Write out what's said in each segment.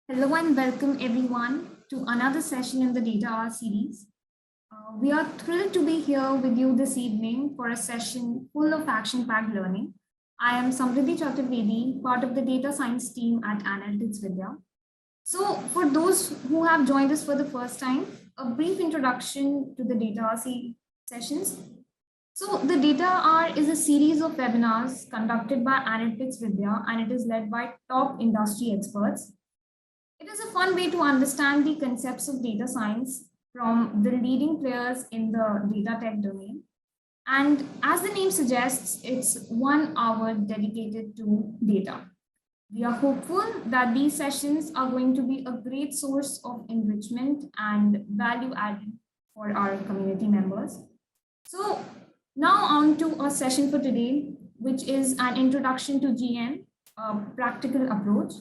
Hello and welcome everyone to another session in the DataHour series. We are thrilled to be here with you this evening for a session full of action-packed learning. I am Samriddhi Chaturvedi, part of the data science team at Analytics Vidhya. So for those who have joined us for the first time, a brief introduction to the DataHour sessions. So the DataHour is a series of webinars conducted by Analytics Vidhya, and it is led by top industry experts. It is a fun way to understand the concepts of data science from the leading players in the data tech domain. And as the name suggests, it's 1 hour dedicated to data. We are hopeful that these sessions are going to be a great source of enrichment and value added for our community members. So now on to our session for today, which is an introduction to GAN, a practical approach.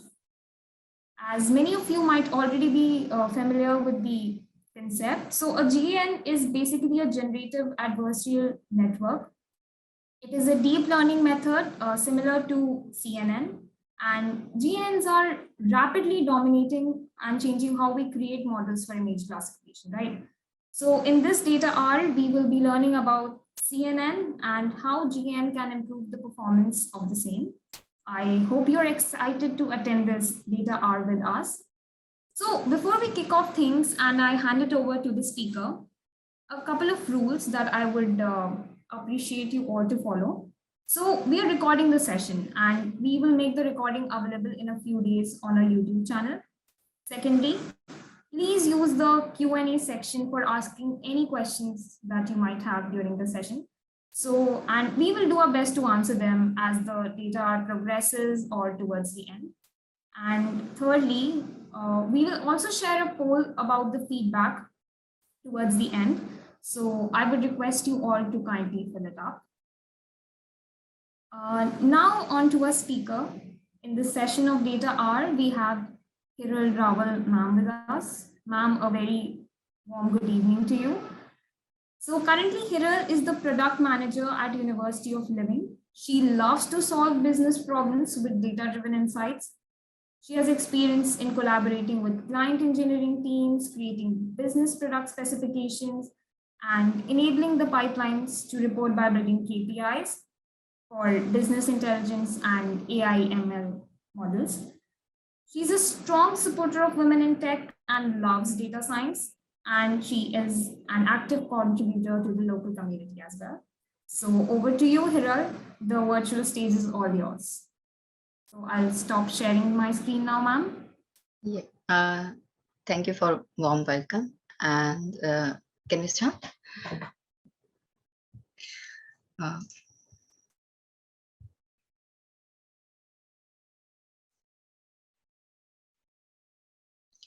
As many of you might already be familiar with the concept, so a GAN is basically a generative adversarial network. It is a deep learning method similar to CNN, and GANs are rapidly dominating and changing how we create models for image classification, right? So in this data hour, we will be learning about CNN and how GAN can improve the performance of the same. I hope you're excited to attend this data hour with us. So before we kick off things and I hand it over to the speaker, a couple of rules that I would appreciate you all to follow. So we are recording the session and we will make the recording available in a few days on our YouTube channel. Secondly, please use the Q&A section for asking any questions that you might have during the session. So, and we will do our best to answer them as the data progresses or towards the end. And thirdly, we will also share a poll about the feedback towards the end. So I would request you all to kindly fill it up. Now on to our speaker. In this session of Data Hour, we have Hiral Rawal ma'am with us. Ma'am, a very warm good evening to you. So currently Hiral is the product manager at University of Living. She loves to solve business problems with data-driven insights. She has experience in collaborating with client engineering teams, creating business product specifications, and enabling the pipelines to report by building KPIs for business intelligence and AI ML models. She's a strong supporter of women in tech and loves data science. And she is an active contributor to the local community as well. So over to you, Hiral. The virtual stage is all yours. So I'll stop sharing my screen now, ma'am. Yeah. Thank you for warm welcome. And can we start?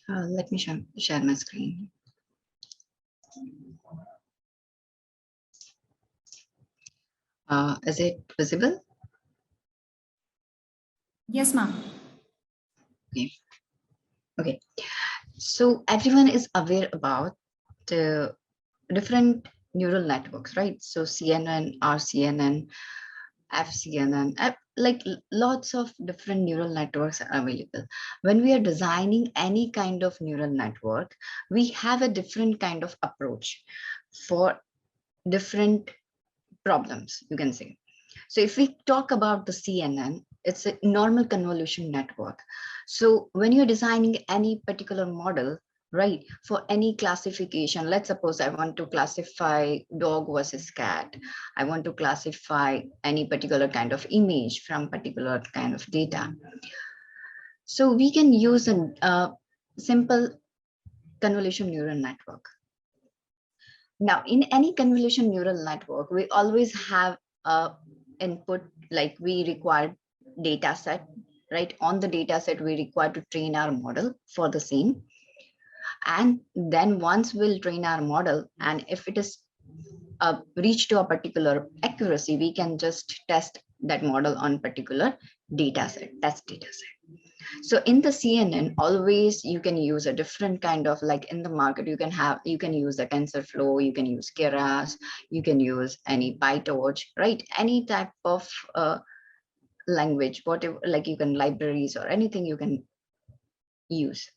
Let me share my screen. Is it visible? Yes, ma'am. Okay. So everyone is aware about the different neural networks, right? So CNN, RCNN, FCNN, like lots of different neural networks are available. When we are designing any kind of neural network, we have a different kind of approach for different problems, you can say. So if we talk about the CNN, it's a normal convolution network. So when you're designing any particular model, right, for any classification, let's suppose I want to classify dog versus cat. I want to classify any particular kind of image from particular kind of data. So we can use a simple convolution neural network. Now, in any convolution neural network, we always have a input, like we require data set, right? On the data set, we require to train our model for the same. And then once we'll train our model, and if it is reached to a particular accuracy, we can just test that model on particular data set, test data set. So in the CNN, always you can use a different kind of, like in the market, you can use the TensorFlow, you can use Keras, you can use any PyTorch, right? Any type of language, whatever, like you can libraries or anything you can use.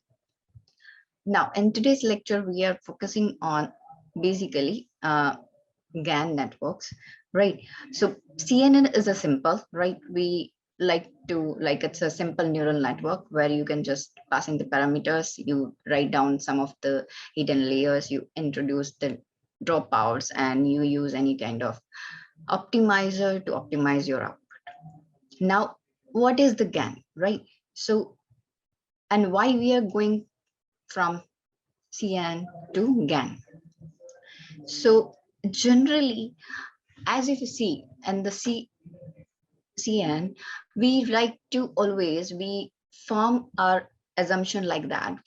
Now, in today's lecture, we are focusing on basically GAN networks, right? So CNN is a simple, right? We it's a simple neural network where you can just passing the parameters, you write down some of the hidden layers, you introduce the dropouts, and you use any kind of optimizer to optimize your output. Now, what is the GAN, right? So, and why we are going from CNN to GAN? So generally, as if you see, and the CN, we like to always, we form our assumption like that.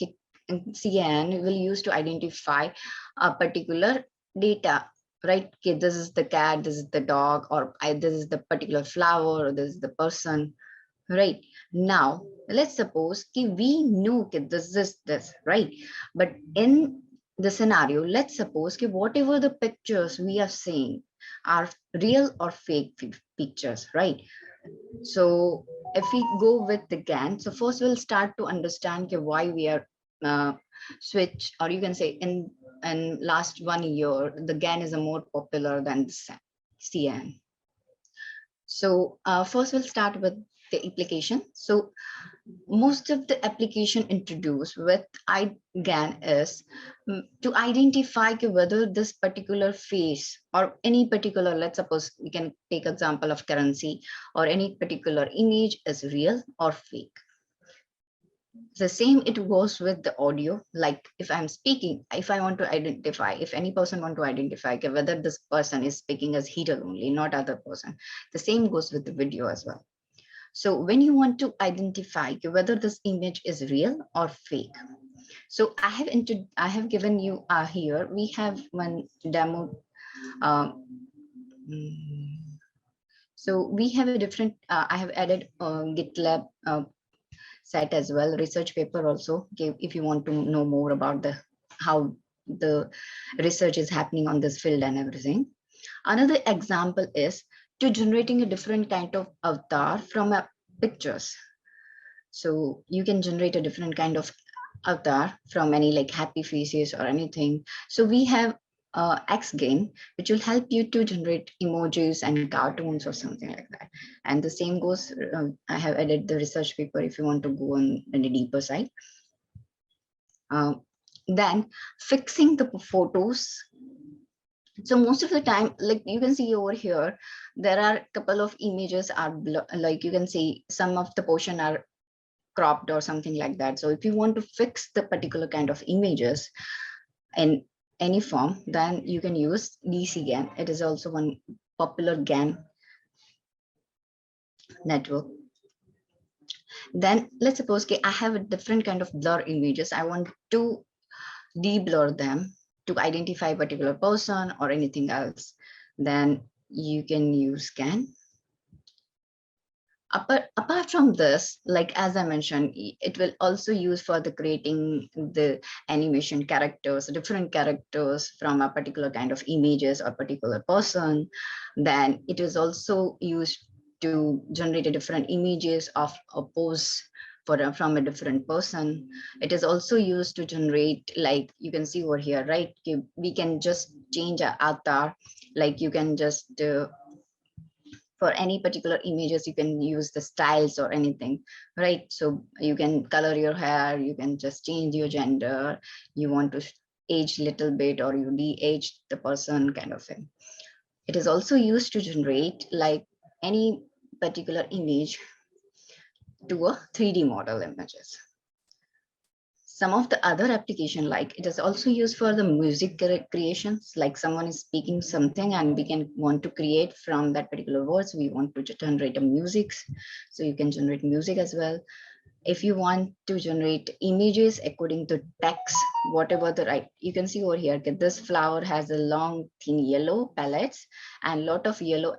CN will use to identify a particular data, right? Okay, this is the cat, this is the dog, or this is the particular flower, or this is the person, right? Now, let's suppose we know this is this, right? But in the scenario, let's suppose whatever the pictures we are seeing are real or fake pictures, right? So if we go with the GAN, so first we'll start to understand why we are switch, or you can say in last 1 year, the GAN is a more popular than the CN. So first we'll start with the application. So most of the application introduced with GAN is to identify whether this particular face or any particular, let's suppose we can take example of currency or any particular image is real or fake. The same it goes with the audio. Like if I'm speaking, if I want to identify, if any person want to identify whether this person is speaking as he only, not other person, the same goes with the video as well. So when you want to identify whether this image is real or fake, so I have given you here, we have one demo. So we have a different, I have added GitLab site as well, research paper also, if you want to know more about the how the research is happening on this field and everything. Another example is to generating a different kind of avatar from a pictures. So you can generate a different kind of avatar from any like happy faces or anything. So we have XGAN, which will help you to generate emojis and cartoons or something like that. And the same goes, I have added the research paper if you want to go on a deeper side. Then fixing the photos. So most of the time, like you can see over here, there are a couple of images are like you can see some of the portion are cropped or something like that. So if you want to fix the particular kind of images in any form, then you can use DC GAN. It is also one popular GAN network. Then let's suppose I have a different kind of blur images. I want to de-blur them to identify a particular person or anything else. Then you can use GAN. Apart from this, like as I mentioned, it will also use for the creating the animation characters, different characters from a particular kind of images or particular person. Then it is also used to generate a different images of a pose from a different person. It is also used to generate, like you can see over here, right? We can just change our avatar, like you can just for any particular images, you can use the styles or anything, right? So you can color your hair, you can just change your gender, you want to age little bit or you de-age the person kind of thing. It is also used to generate like any particular image to a 3D model images. Some of the other application, like it is also used for the music creations, like someone is speaking something and we can want to create from that particular words, we want to generate a music. So you can generate music as well. If you want to generate images according to text, whatever the right, you can see over here, this flower has a long thin yellow pellets and lot of yellow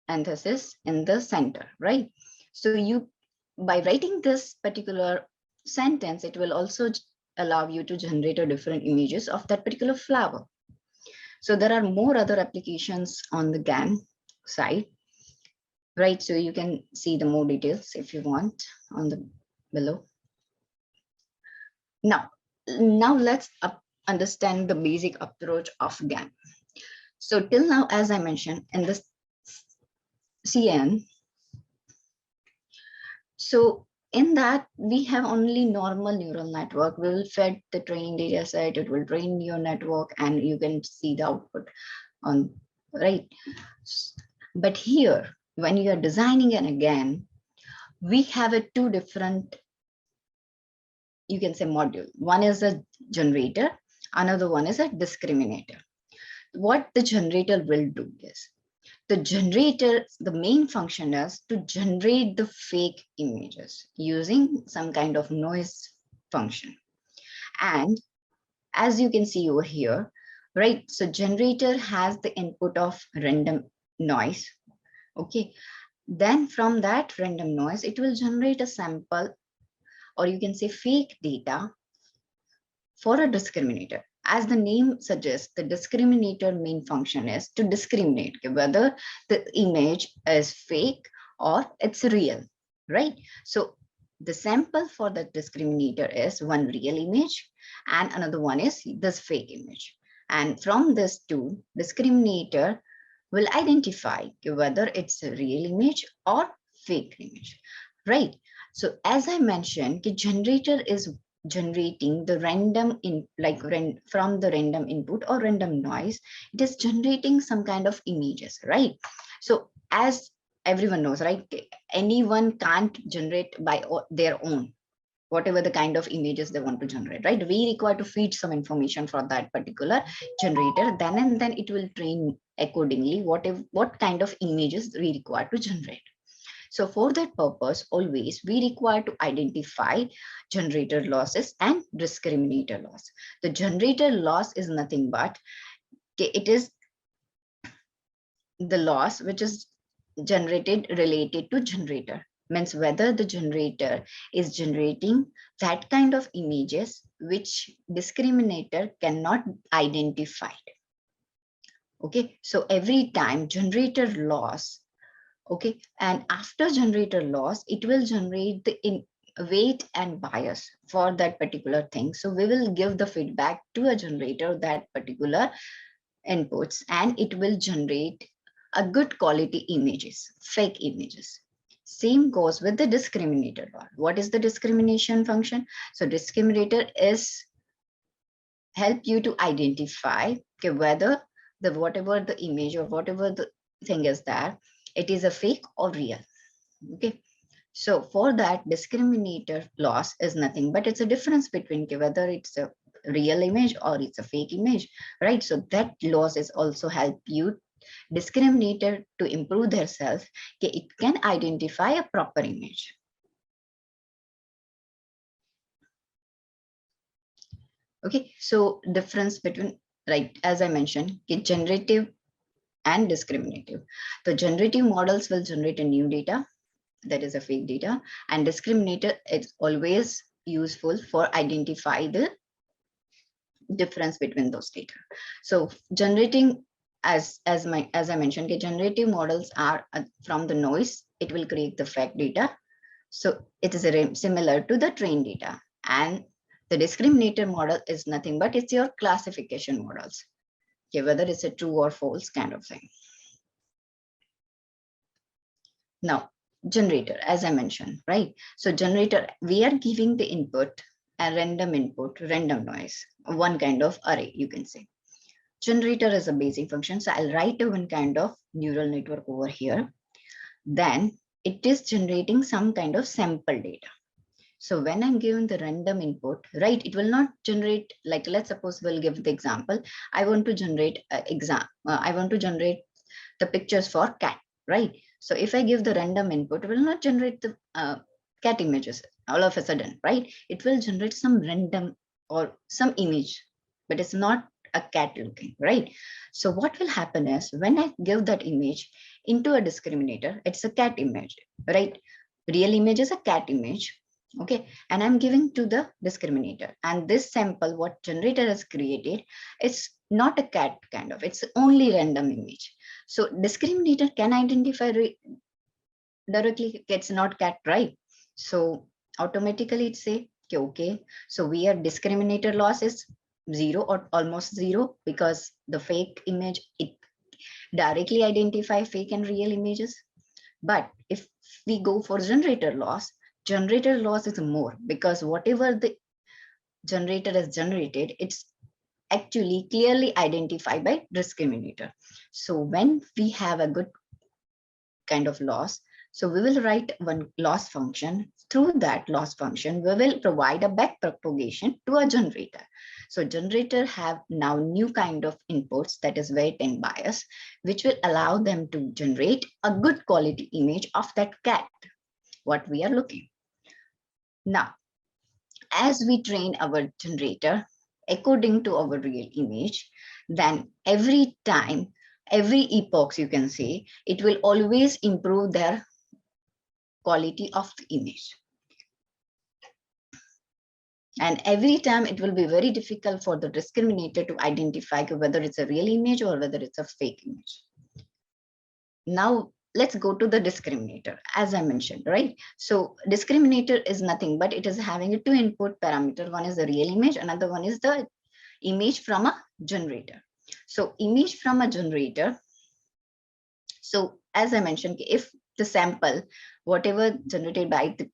anthesis in the center, right? So you, by writing this particular sentence, it will also allow you to generate a different images of that particular flower. So there are more other applications on the GAN side, right? So you can see the more details if you want on the below. Now let's understand the basic approach of GAN. So till now, as I mentioned in this CN, so in that we have only normal neural network. We will fed the training data set, it will train your network and you can see the output on, right? But here, when you are designing an GAN, we have a two different, you can say, module. One is a generator, another one is a discriminator. What the generator will do is, the generator, the main function is to generate the fake images using some kind of noise function. And as you can see over here, right? So generator has the input of random noise. Okay. Then from that random noise, it will generate a sample, or you can say fake data for a discriminator. As the name suggests, the discriminator main function is to discriminate whether the image is fake or it's real, right? So the sample for the discriminator is one real image and another one is this fake image. And from this two, discriminator will identify whether it's a real image or fake image, right? So as I mentioned, the generator is generating the random in from the random input or random noise, it is generating some kind of images, right? So as everyone knows, right, anyone can't generate by their own whatever the kind of images they want to generate, right? We require to feed some information for that particular generator, then and then it will train accordingly what kind of images we require to generate. So for that purpose, always we require to identify generator losses and discriminator loss. The generator loss is nothing but, it is the loss which is generated related to generator. Means whether the generator is generating that kind of images which discriminator cannot identify. Okay, so every time generator loss, okay, and after generator loss, it will generate the weight and bias for that particular thing. So we will give the feedback to a generator that particular inputs, and it will generate a good quality images, fake images. Same goes with the discriminator. What is the discrimination function? So discriminator is help you to identify, okay, whether the whatever the image or whatever the thing is there, it is a fake or real. Okay, so for that, discriminator loss is nothing but it's a difference between whether it's a real image or it's a fake image, right? So that loss is also help you discriminator to improve their self. Okay, it can identify a proper image. Okay, so difference between, right, as I mentioned, okay, generative and discriminative. The generative models will generate a new data, that is a fake data, and discriminator is always useful for identify the difference between those data. So generating, as I mentioned, okay, generative models are from the noise, it will create the fake data. So it is similar to the trained data, and the discriminator model is nothing but it's your classification models, okay, whether it's a true or false kind of thing. Now, generator, as I mentioned, right? So generator, we are giving the input, a random input, random noise, one kind of array, you can say. Generator is a basic function. So I'll write one kind of neural network over here. Then it is generating some kind of sample data. So when I'm given the random input, right, it will not generate, like, let's suppose we'll give the example. I want to generate I want to generate the pictures for cat, right? So if I give the random input, it will not generate the cat images all of a sudden, right? It will generate some random or some image, but it's not a cat looking, right? So what will happen is when I give that image into a discriminator, it's a cat image, right? Real image is a cat image. Okay, and I'm giving to the discriminator, and this sample what generator has created, it's not a cat kind of, it's only random image. So discriminator can identify directly it's not cat, right? So automatically it say, Okay, so we have discriminator loss is 0 or almost 0 because the fake image, it directly identify fake and real images. But if we go for generator loss is more, because whatever the generator has generated, it's actually clearly identified by discriminator. So when we have a good kind of loss, so we will write one loss function. Through that loss function, we will provide a back propagation to a generator. So generator have now new kind of inputs, that is weight and bias, which will allow them to generate a good quality image of that cat, what we are looking. Now, as we train our generator according to our real image, then every time, every epoch, you can say, it will always improve their quality of the image. And every time it will be very difficult for the discriminator to identify whether it's a real image or whether it's a fake image. Now, let's go to the discriminator, as I mentioned, right? So discriminator is nothing but it is having a two input parameter. One is the real image, another one is the image from a generator. So image from a generator. So as I mentioned, if the sample, whatever generated by the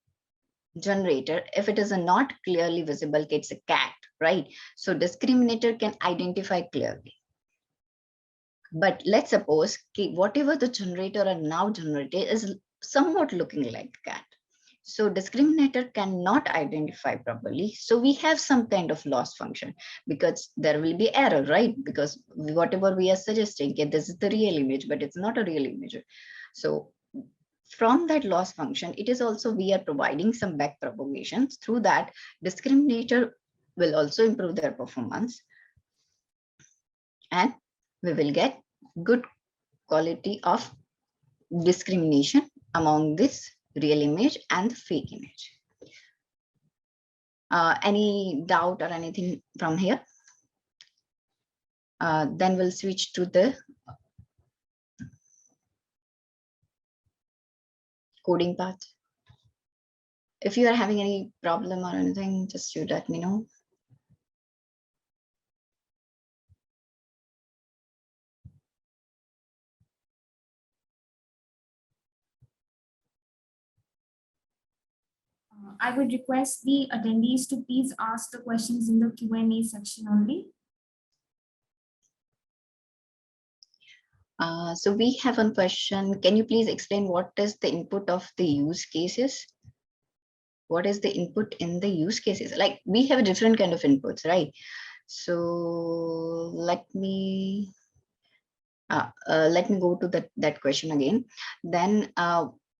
generator, if it is a not clearly visible, it's a cat, right? So discriminator can identify clearly. But let's suppose whatever the generator are now generated is somewhat looking like cat. So discriminator cannot identify properly. So we have some kind of loss function because there will be error, right? Because whatever we are suggesting, okay, this is the real image, but it's not a real image. So from that loss function, it is also we are providing some back propagations. Through that, discriminator will also improve their performance, and we will get good quality of discrimination among this real image and fake image. Any doubt or anything from here? Then we'll switch to the coding part. If you are having any problem or anything, just you let me know. I would request the attendees to please ask the questions in the Q&A section only. So we have one question. Can you please explain what is the input of the use cases? What is the input in the use cases? Like we have a different kind of inputs, right? So let me go to that question again. Then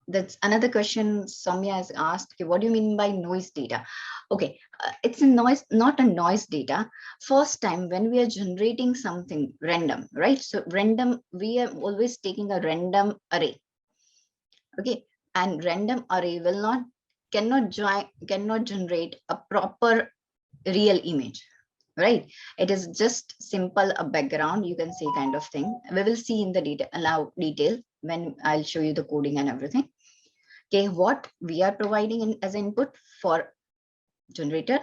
that's another question Soumya has asked. Okay, what do you mean by noise data? Okay, it's a noise, not a noise data. First time when we are generating something random, right? So random, we are always taking a random array. Okay, and random array cannot generate a proper real image, right? It is just simple a background, you can say, kind of thing. We will see in the detail when I'll show you the coding and everything. Okay, what we are providing in as input for generator,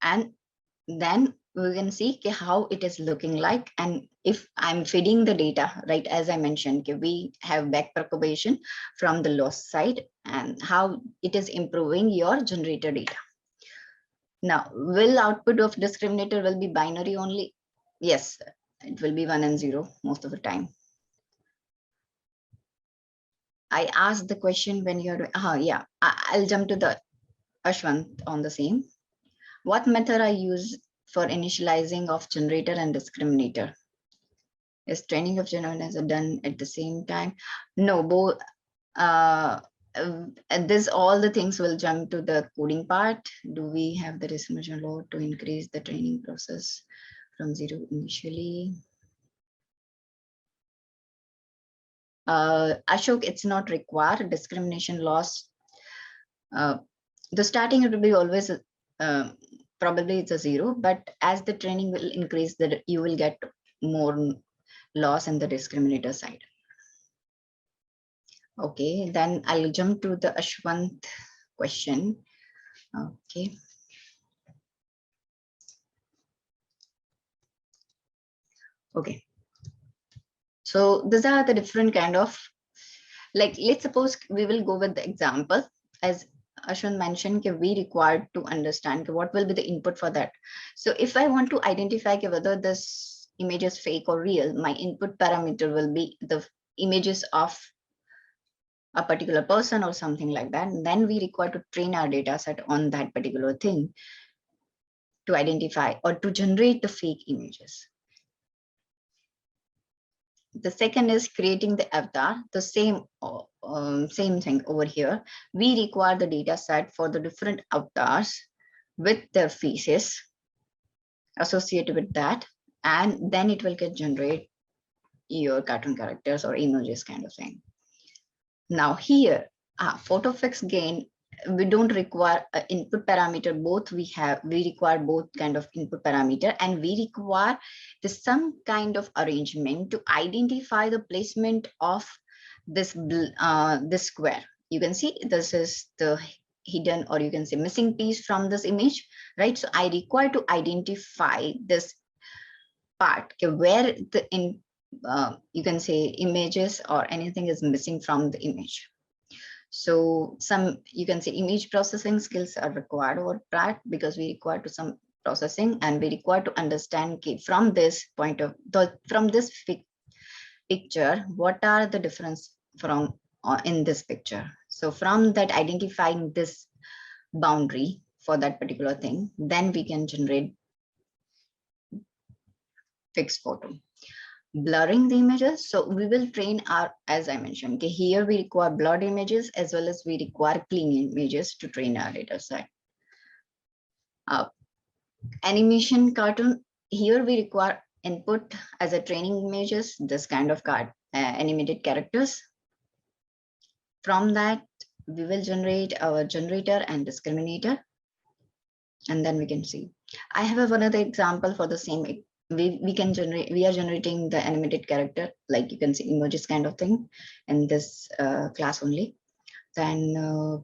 and then we can see how it is looking like. And if I'm feeding the data, right, as I mentioned, we have back propagation from the loss side and how it is improving your generator data. Now, will output of discriminator will be binary only? Yes, it will be 1 and 0 most of the time. I asked the question when you're, yeah, I'll jump to the Ashwant on the same. What method I use for initializing of generator and discriminator? Is training of generator done at the same time? No, both. This all the things will jump to the coding part. Do we have the discrimination load to increase the training process from 0 initially? Ashok, it's not required. Discrimination loss. The starting it will be always probably it's a 0, but as the training will increase, that you will get more loss in the discriminator side. Okay, then I'll jump to the Ashwant question. Okay. Okay. So these are the different kind of, like, let's suppose we will go with the example. As Ashwin mentioned, we required to understand what will be the input for that. So if I want to identify whether this image is fake or real, my input parameter will be the images of a particular person or something like that. And then we require to train our data set on that particular thing to identify or to generate the fake images. The second is creating the avatar, the same thing over here. We require the data set for the different avatars with their faces associated with that, and then it will get generate your cartoon characters or images kind of thing. Now here, photo fix gain, we don't require input parameter. Both we require both kind of input parameter, and we require some kind of arrangement to identify the placement of this this square. You can see this is the hidden, or you can say missing piece from this image, right? So I require to identify this part, okay, where the you can say images or anything is missing from the image. So some, you can say, image processing skills are required over that, because we require to some processing, and we require to understand from this point of from this picture, what are the difference from in this picture. So from that, identifying this boundary for that particular thing, then we can generate fixed photo. Blurring the images, so we will train our, as I mentioned, okay, here we require blurred images as well as we require clean images to train our data set. Animation cartoon, here we require input as a training images, this kind of animated characters. From that, we will generate our generator and discriminator, and then we can see. I have another example for the same. We can generate, we are generating the animated character, like you can see emojis kind of thing in this class only. Then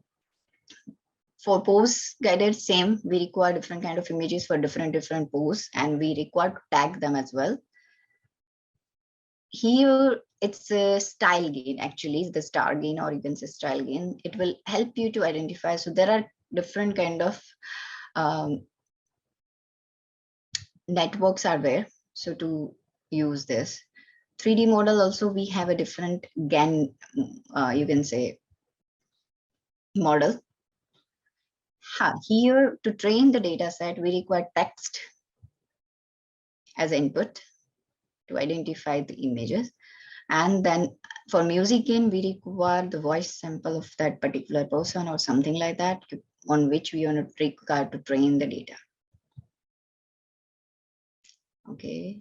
for pose guided, same, we require different kind of images for different pose, and we require to tag them as well. Here it's a style gain, actually the star gain, or you can say style gain. It will help you to identify. So there are different kind of networks are there, so to use this 3D model, also we have a different GAN, you can say, model. Here to train the data set, we require text as input to identify the images, and then for music gain, we require the voice sample of that particular person or something like that, on which we are required to train the data. Okay.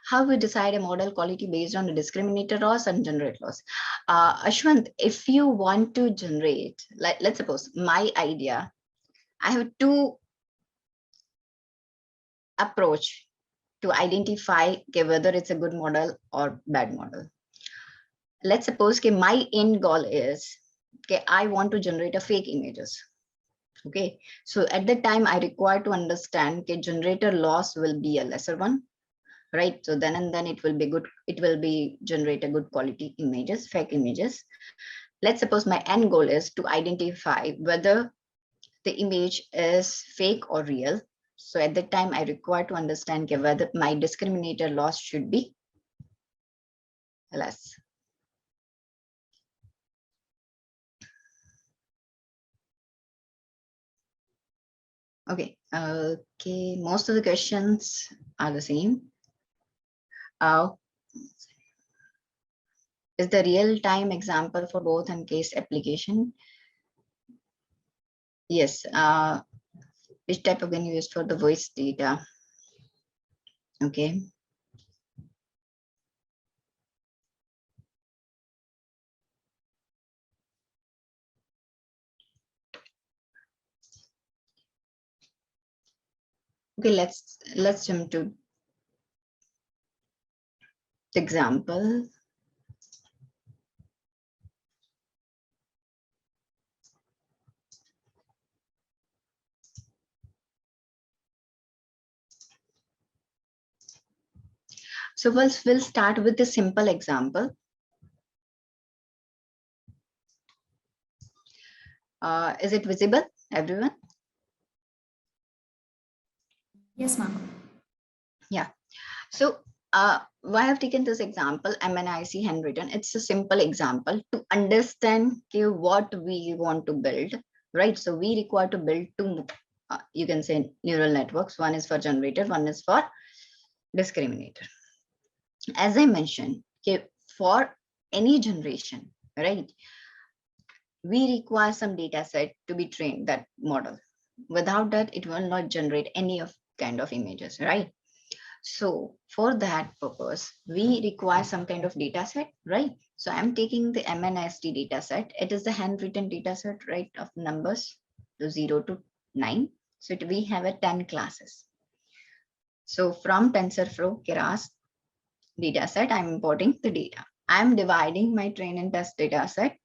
How we decide a model quality based on the discriminator loss and generate loss. Ashwant, if you want to generate, like, let's suppose my idea, I have two approach to identify whether it's a good model or bad model. Let's suppose my end goal is, I want to generate a fake images. Okay, so at that time I require to understand generator loss will be a lesser one, right? So then and then it will be good, it will be generate a good quality images, fake images. Let's suppose my end goal is to identify whether the image is fake or real. So at that time I require to understand whether my discriminator loss should be less. Okay, most of the questions are the same. Is the real-time example for both and case application? Yes. Which type of GAN you use for the voice data? Okay. Okay, let's jump to the example. So we'll start with a simple example. Is it visible, everyone? Yes, ma'am. Yeah. So why I've taken this example, MNIST handwritten. It's a simple example to understand what we want to build, right? So we require to build two, you can say neural networks. One is for generator, one is for discriminator. As I mentioned, for any generation, right? We require some data set to be trained that model. Without that, it will not generate any of kind of images, right? So for that purpose, we require some kind of data set, right? So I'm taking the MNIST data set. It is the handwritten data set, right, of numbers to 0 to 9. So we have a 10 classes. So from TensorFlow Keras data set, I'm importing the data. I'm dividing my train and test data set.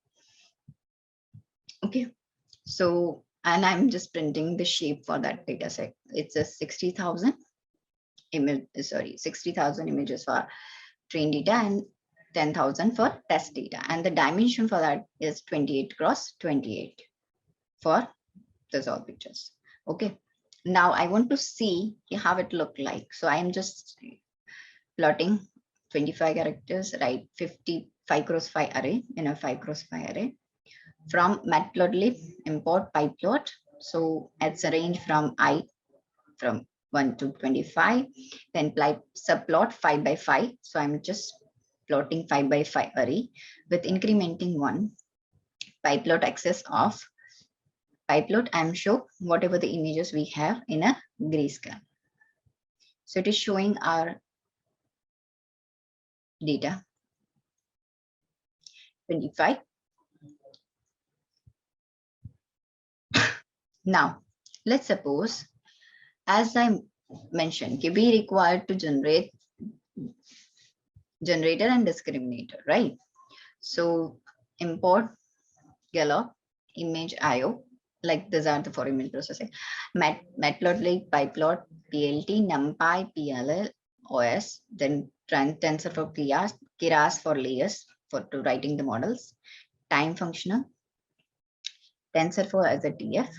Okay. So, and I'm just printing the shape for that data set. It's a 60,000 image, sorry, 60,000 images for train data and 10,000 for test data. And the dimension for that is 28 cross 28 for this all pictures. Okay. Now I want to see how it look like. So I am just plotting 25 characters, right? 55 cross 5 array in a 5 cross 5 array. From matplotlib, import pyplot. So it's a range from from 1 to 25. Then subplot 5 by 5. So I'm just plotting 5 by 5 array with incrementing 1. Pyplot access of pyplot. I'm show whatever the images we have in a grayscale. So it is showing our data 25. Now, let's suppose, as I mentioned, we require to generate generator and discriminator, right? So import galop image IO, like these are the for image processing. Matplotlib, pyplot, PLT, NumPy, PLL, OS, then TensorFlow Keras for layers for to writing the models, time functional, TensorFlow as a TF,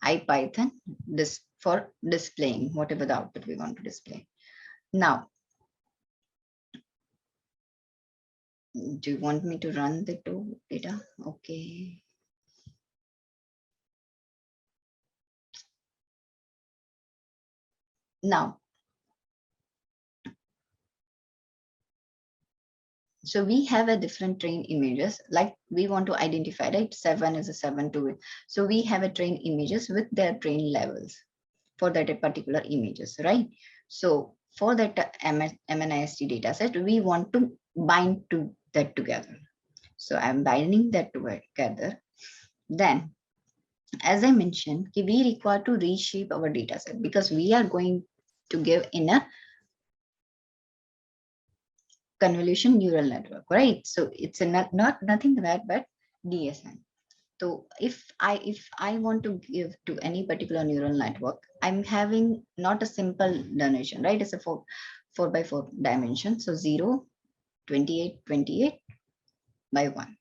IPython this for displaying whatever the output we want to display. Now, do you want me to run the two data? Okay. Now, so we have a different train images, like we want to identify, right? 7 is a 7 to it. So we have a train images with their train levels for that particular images, right? So for that MNIST data set, we want to bind to that together. So I'm binding that together. Then, as I mentioned, we require to reshape our data set because we are going to give in a convolution neural network, right? So it's a not nothing that but DSN. So if I want to give to any particular neural network, I'm having not a simple dimension, right? It's a 4 by 4 dimension. So 0, 28, 28 by 1.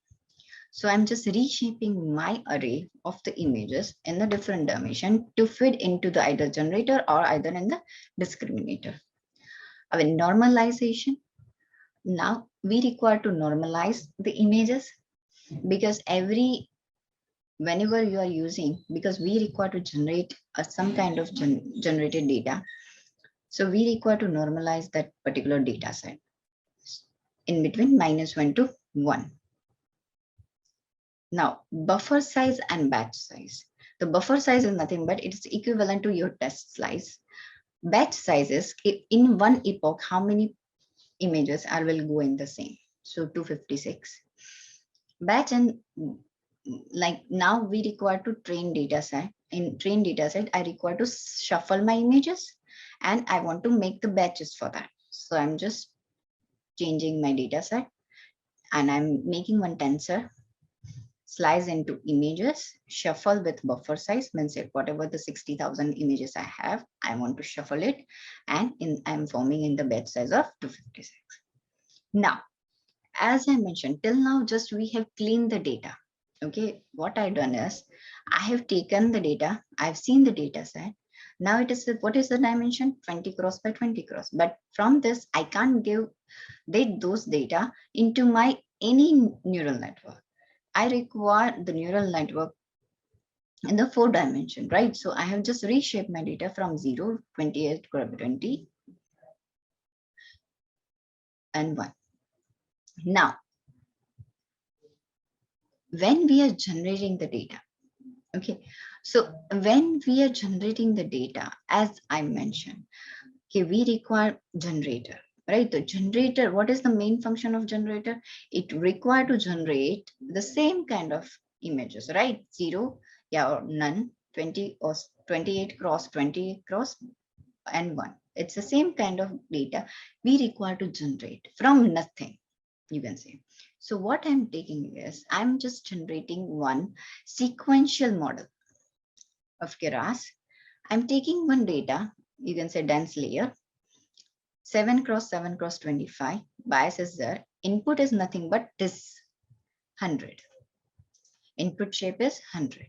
So I'm just reshaping my array of the images in a different dimension to fit into the either generator or either in the discriminator. I mean, normalization. Now we require to normalize the images because whenever you are using, because we require to generate some kind of generated data. So we require to normalize that particular data set in between -1 to 1. Now, buffer size and batch size. The buffer size is nothing but it's equivalent to your test slice. Batch size is in one epoch, how many images will go in the same. So 256. Batch and like now we require to train data set. In train data set, I require to shuffle my images and I want to make the batches for that. So I'm just changing my data set and I'm making one tensor, slice into images, shuffle with buffer size, means if whatever the 60,000 images I have, I want to shuffle it, and I'm forming in the batch size of 256. Now, as I mentioned, till now just we have cleaned the data. Okay, what I've done is I have taken the data, I've seen the data set. Now it is what is the dimension? 20 cross by 20 cross. But from this, I can't give those data into my any neural network. I require the neural network in the 4 dimension, right? So I have just reshaped my data from 0, 28, 20, and 1. Now, when we are generating the data, okay, so when we are generating the data, as I mentioned, okay, we require generator, right? The generator, what is the main function of generator? It require to generate the same kind of images, right? 0, yeah, or none, 20 or 28 cross 20 cross and 1. It's the same kind of data we require to generate from nothing, you can say. So what I'm taking is I'm just generating one sequential model of Keras. I'm taking one data, you can say dense layer, 7 cross 7 cross 25. Bias is there. Input is nothing but this 100. Input shape is 100.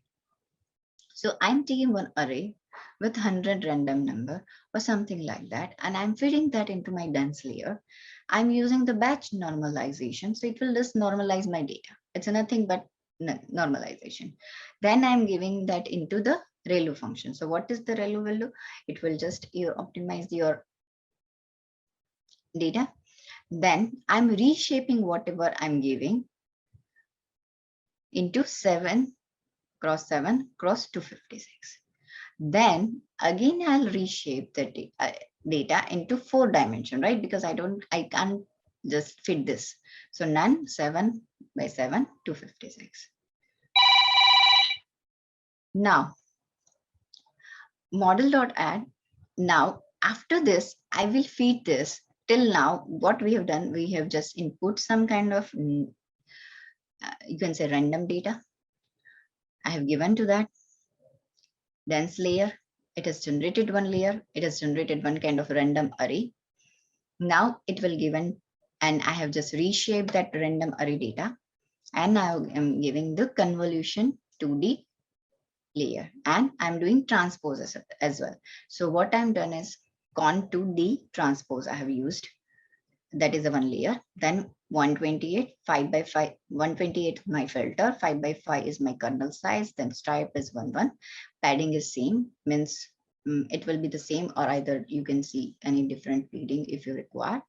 So I'm taking one array with 100 random number or something like that, and I'm feeding that into my dense layer. I'm using the batch normalization, so it will just normalize my data. It's nothing but normalization. Then I'm giving that into the ReLU function. So what is the ReLU value? It will just optimize your data. Then I'm reshaping whatever I'm giving into 7 cross 7 cross 256. Then again, I'll reshape the data into 4 dimension, right? Because I can't just fit this. So none 7 by 7, 256. Now, model.add. Now, after this, I will feed this. Till now, what we have done, we have just input some kind of, you can say random data. I have given to that dense layer. It has generated one layer. It has generated one kind of random array. Now it will given, and I have just reshaped that random array data, and now I'm giving the convolution 2D layer, and I'm doing transpose as well. So what I'm done is con 2D transpose I have used. That is the one layer. Then 128, 5 by 5, 128 my filter, 5 by 5 is my kernel size, then stripe is 1, padding is same, means it will be the same, or either you can see any different padding if you require.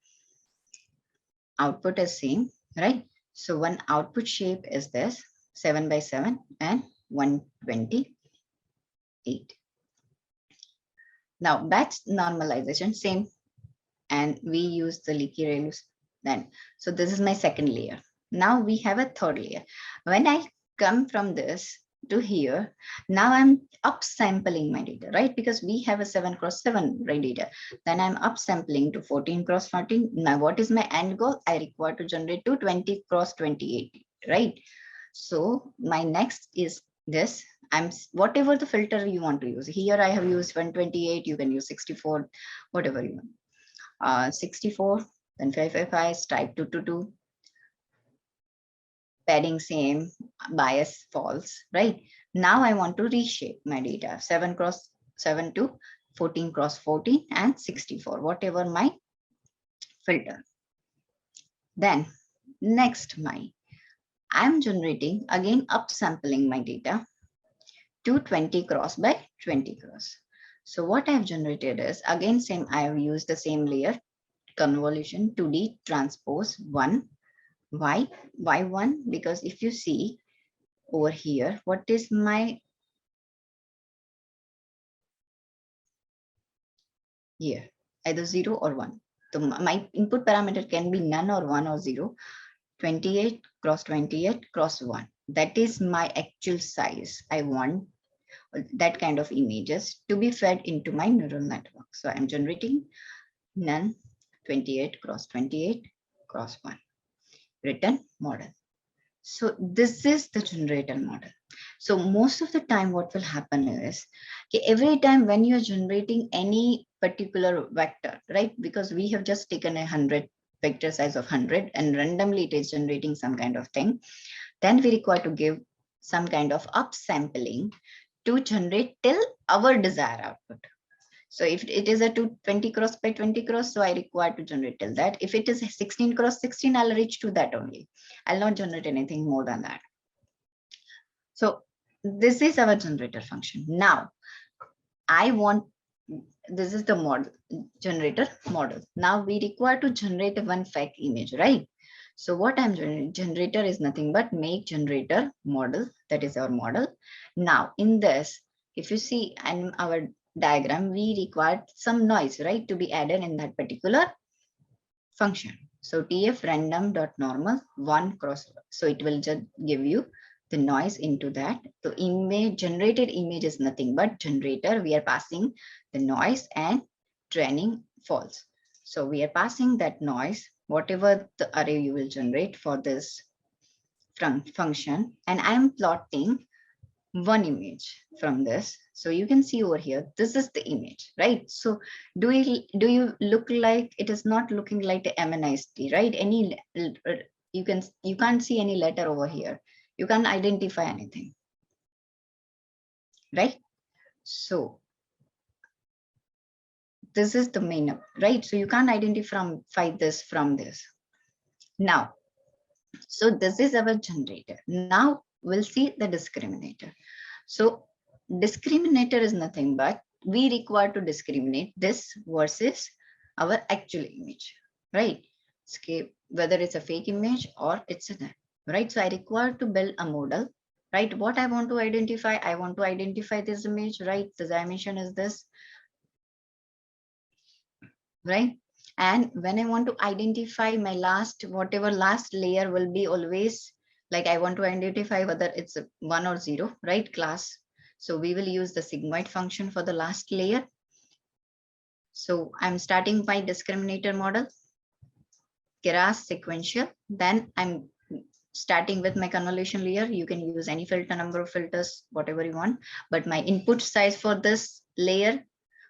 Output is same, right? So one output shape is this 7 by 7 and 128. Now batch normalization, same, and we use the leaky ReLUs then. So this is my second layer. Now we have a third layer. When I come from this to here, now I'm upsampling my data, right? Because we have a 7 cross 7 right data. Then I'm upsampling to 14 cross 14. Now what is my end goal? I require to generate to 20 cross 28, right? So my next is this. I'm whatever the filter you want to use. Here I have used 128, you can use 64, whatever you want. 64, then 555, stripe 222, padding same, bias false, right? Now I want to reshape my data 7 cross 7 to 14 cross 14 and 64, whatever my filter. Then next I'm generating again upsampling my data to 20 cross by 20 cross. So what I've generated is again same, I have used the same layer, convolution 2D transpose 1. Why 1? Because if you see over here, what is my here? Either 0 or 1. So my input parameter can be none or 1 or 0. 28 cross 1. that is my actual size. I want that kind of images to be fed into my neural network. So I'm generating none 28 cross 28 cross 1 written model. So this is the generator model. So most of the time what will happen is, okay, every time when you're generating any particular vector, right? Because we have just taken 100 vector size of 100 and randomly it is generating some kind of thing, then we require to give some kind of upsampling to generate till our desired output. So if it is a 20 cross by 20 cross, so I require to generate till that. If it is a 16 cross 16, I'll reach to that only. I'll not generate anything more than that. So this is our generator function. Now I want, this is the model, generator model. Now we require to generate one fake image, right? So what I'm doing, generator is nothing but make generator model. That is our model. Now in this, if you see in our diagram, we require some noise, right, to be added in that particular function. So tf random dot normal 1 cross. So it will just give you the noise into that. So image generated image is nothing but generator. We are passing the noise and training false. So we are passing that noise, whatever the array you will generate for this function, and I'm plotting one image from this. So you can see over here, this is the image, right? So do you look like, it is not looking like a MNIST, right? Any you can't see any letter over here. You can't identify anything, right? So this is the main, right? So you can't identify this from this. Now, so this is our generator. Now we'll see the discriminator. So discriminator is nothing but we require to discriminate this versus our actual image, right? Okay, whether it's a fake image or it's a, right? So I require to build a model, right? What I want to identify, I want to identify this image, right? The dimension is this, right? And when I want to identify my last, whatever last layer will be always like, I want to identify whether it's a 1 or 0, right? Class. So we will use the sigmoid function for the last layer. So I'm starting my discriminator model, Keras sequential. Then I'm starting with my convolution layer. You can use any filter, number of filters, whatever you want. But my input size for this layer,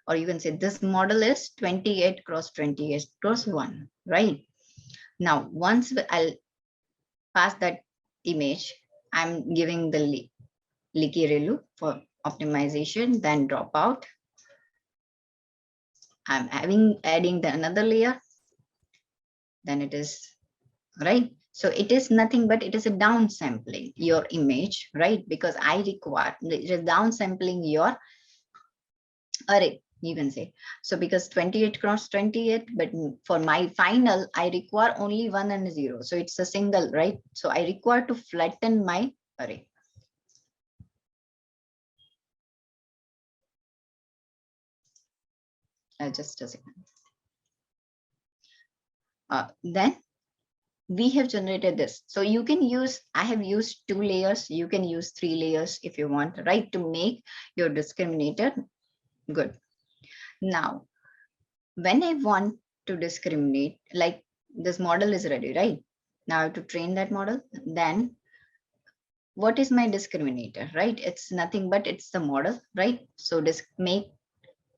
or you can say this model is 28 cross 28 cross 1, right? Now, once I'll pass that image, I'm giving the leaky relu for optimization, then drop out. I'm adding the another layer, then it is, right? So it is nothing but it is a downsampling your image, right? Because I require, it is downsampling your array, you can say. So because 28 cross 28, but for my final, I require only 1 and 0. So it's a single, right? So I require to flatten my array. Just a second. Then we have generated this. So you can use, I have used 2 layers. You can use 3 layers if you want, right? To make your discriminator good. Now, when I want to discriminate, like this model is ready, right? Now I have to train that model. Then what is my discriminator, right? It's nothing but it's the model, right? So this make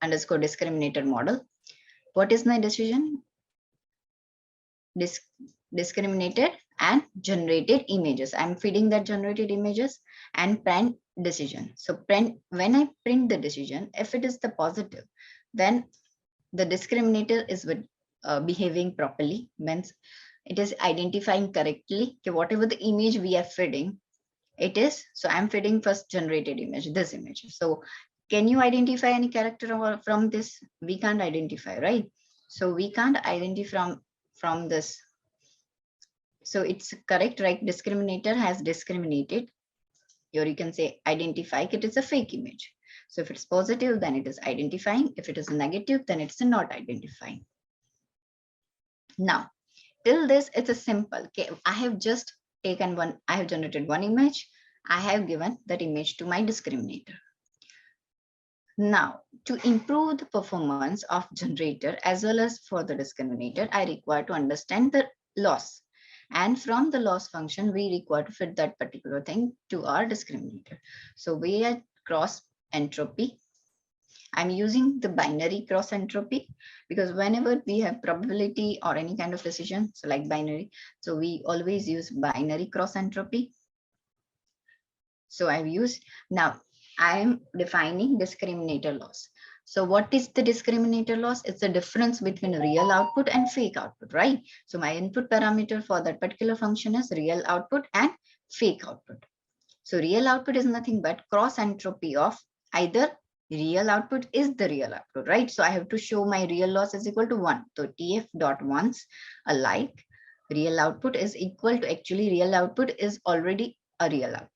underscore discriminator model. What is my decision? Discriminated and generated images. I'm feeding that generated images and print decision. So print, when I print the decision, if it is the positive, then the discriminator is with behaving properly, means it is identifying correctly okay, whatever the image we are feeding, it is. So I'm feeding first generated image, this image. So can you identify any character from this? We can't identify, right? So we can't identify from this. So it's correct, right? Discriminator has discriminated, or you can say identify it is a fake image. So if it's positive, then it is identifying. If it is negative, then it's not identifying. Now, till this, it's a simple. Okay, I have just taken one, I have generated one image. I have given that image to my discriminator. Now, to improve the performance of generator as well as for the discriminator, I require to understand the loss. And from the loss function, we require to fit that particular thing to our discriminator. So we are cross entropy. I'm using the binary cross entropy because whenever we have probability or any kind of decision, so like binary, so we always use binary cross entropy. So I've used, now I am defining discriminator loss. So what is the discriminator loss? It's the difference between real output and fake output, right? So my input parameter for that particular function is real output and fake output. So real output is nothing but cross entropy of either real output is the real output, right? So I have to show my real loss is equal to 1. So TF dot ones alike real output is equal to, actually real output is already a real output.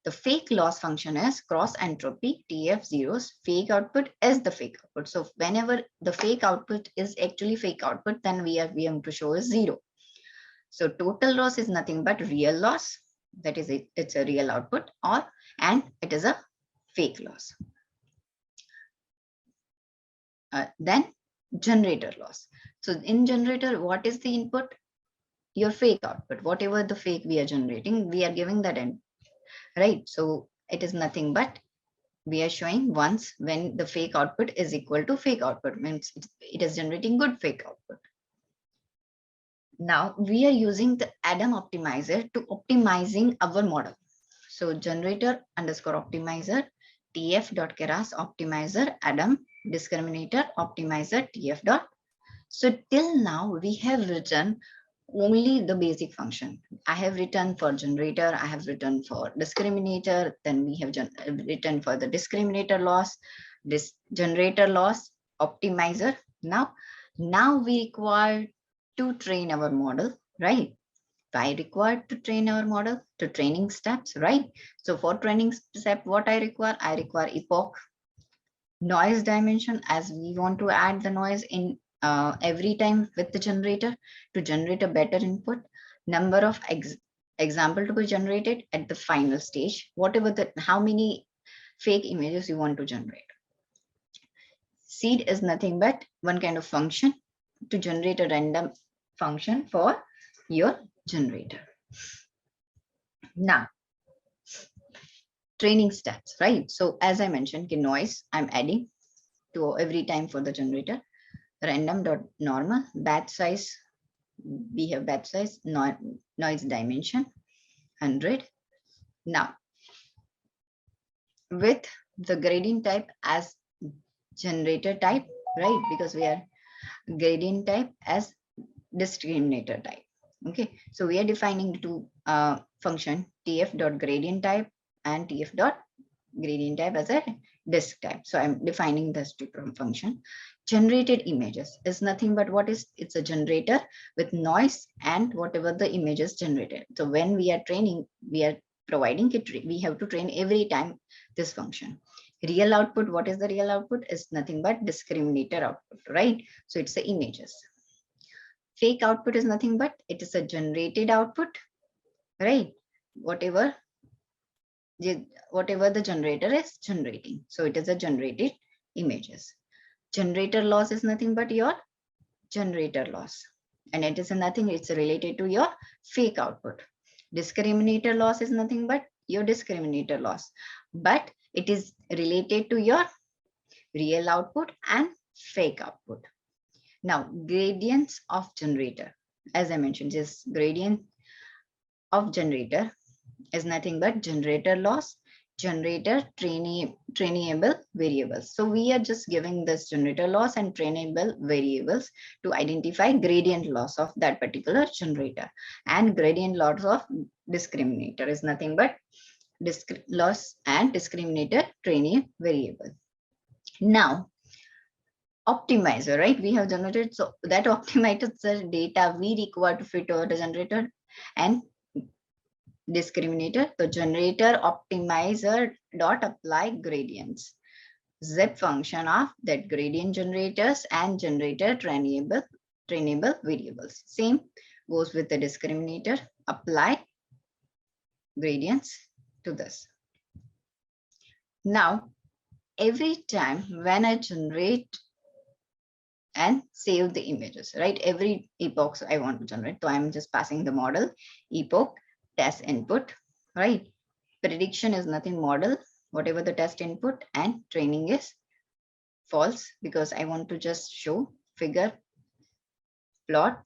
The fake loss function is cross entropy TF zeros, fake output is the fake output. So whenever the fake output is actually fake output, then we have to show is 0. So total loss is nothing but real loss, that is it's a real output, and it is a fake loss. Then generator loss. So in generator, what is the input? Your fake output, whatever the fake we are generating, we are giving that in, right? So it is nothing but we are showing once when the fake output is equal to fake output, means it is generating good fake output. Now we are using the Adam optimizer to optimizing our model. So generator underscore optimizer tf.keras optimizer Adam discriminator optimizer tf dot. So till now we have written only the basic function. I have written for generator, I have written for discriminator, then we have written for the discriminator loss, this generator loss, optimizer. Now we require to train our model, right? I required to train our model to training steps, right? So for training step, what I require epoch, noise dimension, as we want to add the noise in every time with the generator to generate a better input, number of example to be generated at the final stage, whatever the, how many fake images you want to generate. Seed is nothing but one kind of function to generate a random function for your generator. Now, training stats, right? So as I mentioned, noise, I'm adding to every time for the generator, random dot normal, batch size, we have batch size, noise dimension, 100. Now, with the gradient type as generator type, right? Because we are gradient type as discriminator type. Okay, so we are defining the two function tf dot gradient type and tf dot gradient type as a disk type. So I'm defining this function. Generated images is nothing but what is, it's a generator with noise and whatever the images generated. So when we are training, we are providing it, we have to train every time this function. Real output, what is the real output? Is nothing but discriminator output, right? So it's the images. Fake output is nothing but it is a generated output, right? Whatever the generator is generating. So it is a generated images. Generator loss is nothing but your generator loss. And it is nothing, it's related to your fake output. Discriminator loss is nothing but your discriminator loss. But it is related to your real output and fake output. Now, gradients of generator, as I mentioned, just gradient of generator is nothing but generator loss, generator trainable variables. So we are just giving this generator loss and trainable variables to identify gradient loss of that particular generator, and gradient loss of discriminator is nothing but loss and discriminator training variable. Now, optimizer, right? We have generated, so that optimizes the data we require to fit over the generator and discriminator. The generator optimizer dot apply gradients, zip function of that gradient generators and generator trainable variables. Same goes with the discriminator, apply gradients to this. Now, every time when I generate and save the images, right? Every epoch I want to generate. So I'm just passing the model, epoch, test input, right? Prediction is nothing model, whatever the test input, and training is false because I want to just show figure plot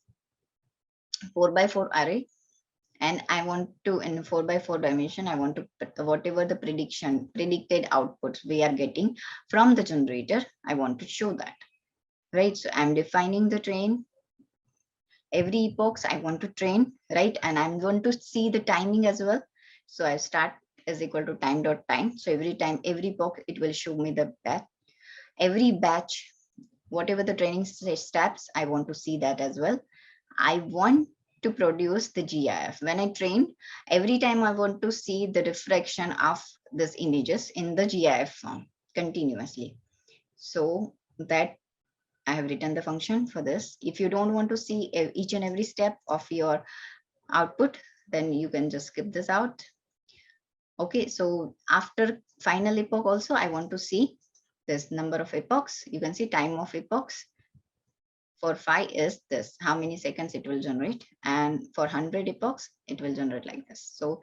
4x4 array. And I want to, in 4x4 dimension, I want to put whatever the predicted outputs we are getting from the generator, I want to show that, right? So I'm defining the train. Every epochs I want to train, right? And I'm going to see the timing as well. So I start is equal to time dot time. So every time, every epoch, it will show me the batch. Every batch, whatever the training steps, I want to see that as well. I want to produce the GIF. When I train, every time I want to see the reflection of these images in the GIF form continuously. So that I have written the function for this. If you don't want to see each and every step of your output, then you can just skip this out. Okay, so after final epoch also, I want to see this number of epochs. You can see time of epochs. For 5 is this, how many seconds it will generate. And for 100 epochs, it will generate like this. So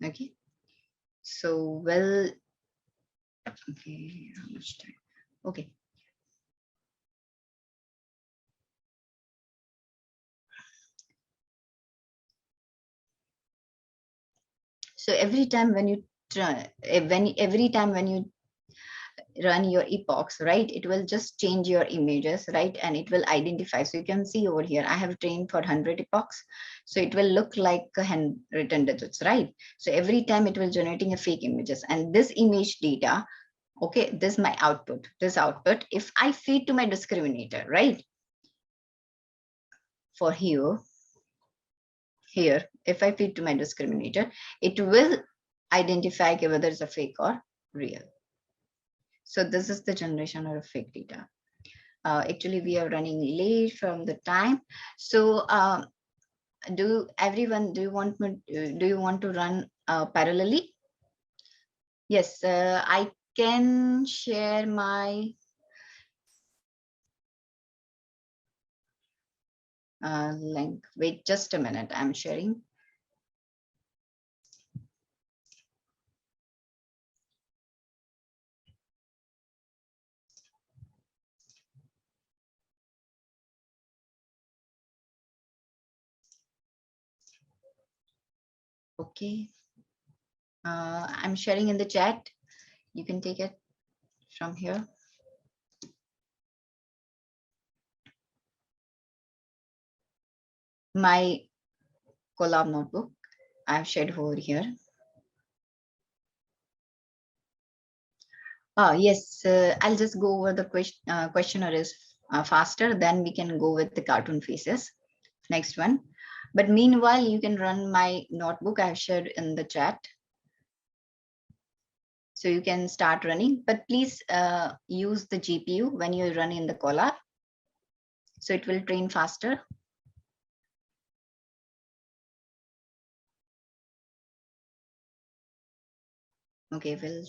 okay, so well, okay, how much time? Okay. So every time when you try, every time when you run your epochs, right, it will just change your images, right, and it will identify. So you can see over here, I have trained for 100 epochs, so it will look like a handwritten digits, right? So every time it will generating a fake images, and this image data, okay, this is my output. This output, if I feed to my discriminator, right, for here, if I feed to my discriminator, it will identify whether it's a fake or real. So this is the generation of fake data. Actually, we are running late from the time. So do you want to run parallelly? Yes, I can share my link. Wait just a minute, I'm sharing. Okay, I'm sharing in the chat. You can take it from here. My collab notebook, I've shared over here. Yes, I'll just go over the questionnaire is faster, then we can go with the cartoon faces. Next one. But meanwhile, you can run my notebook I've shared in the chat. So you can start running, but please use the GPU when you run in the Colab. So it will train faster. Okay, well.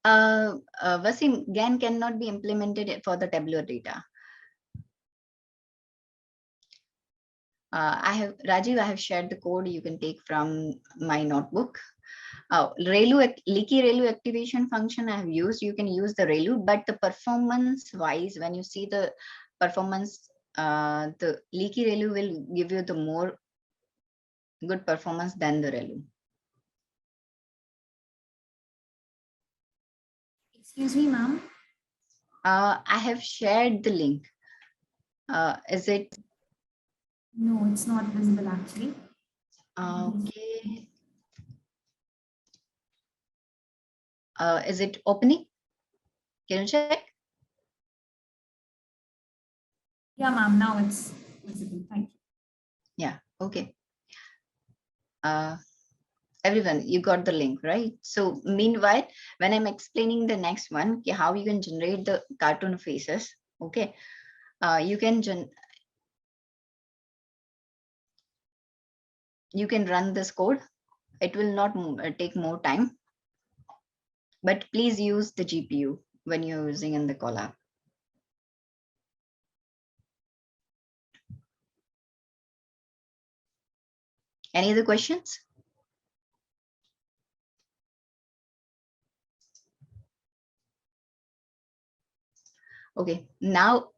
Vasim, GAN cannot be implemented for the tabular data. Rajiv, I have shared the code you can take from my notebook. Leaky ReLU activation function I have used. You can use the ReLU, but the performance wise, when you see the performance, the leaky ReLU will give you the more good performance than the ReLU. Excuse me, ma'am. I have shared the link. Is it? No, it's not visible actually. Okay. Is it opening? Can you check? Yeah, ma'am, now it's visible. Thank you. Yeah, okay. Everyone, you got the link, right? So meanwhile, when I'm explaining the next one, okay, how you can generate the cartoon faces, okay, you can run this code. It will not take more time, but please use the GPU when you're using in the Colab. Any other questions? Okay, now